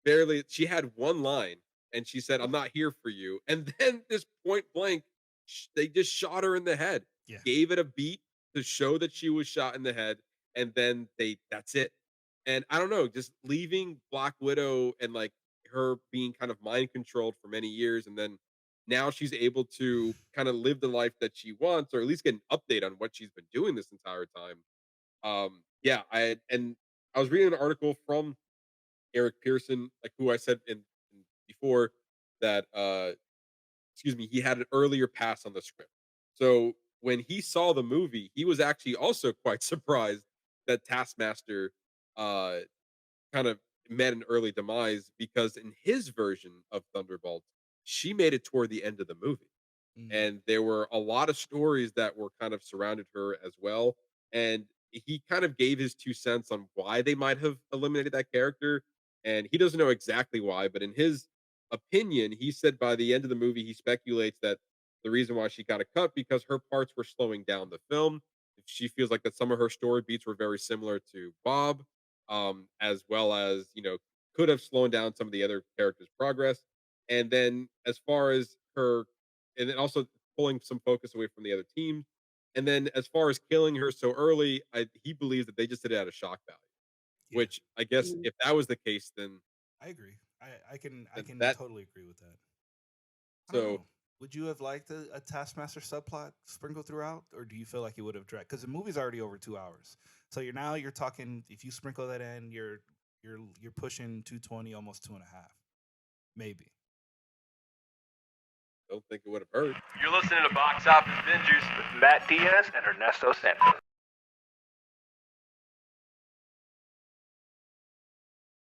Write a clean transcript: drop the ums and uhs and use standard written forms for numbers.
barely she had one line, and she said, "I'm not here for you." And then this point blank, they just shot her in the head, Yeah. gave it a beat to show that she was shot in the head, and then that's it. And I don't know, just leaving Black Widow and like her being kind of mind controlled for many years, and then now she's able to kind of live the life that she wants, or at least get an update on what she's been doing this entire time. Yeah, I was reading an article from Eric Pearson, like who I said in before that excuse me, he had an earlier pass on the script. So when he saw the movie, he was actually also quite surprised that Taskmaster uh kind of met an early demise because in his version of Thunderbolt, she made it toward the end of the movie. Mm, And there were a lot of stories that were kind of surrounded her as well. And he kind of gave his 2 cents on why they might have eliminated that character. And he doesn't know exactly why, but in his opinion, he said by the end of the movie, he speculates that the reason why she got a cut because her parts were slowing down the film. She feels like that some of her story beats were very similar to Bob, as well as could have slowed down some of the other characters' progress. And then as far as her, and then also pulling some focus away from the other teams. And then as far as killing her so early, he believes that they just did it out of shock value. yeah, Which I guess if that was the case, I agree. I can that totally agree with that. I don't so know. Would you have liked a Taskmaster subplot sprinkled throughout, or do you feel like it would have dragged? Because the movie's already over 2 hours, so you're talking. If you sprinkle that in, you're pushing 220, almost 2.5, maybe. don't think it would have hurt. You're listening to Box Office Bingers with Matt Diaz and Ernesto Santos.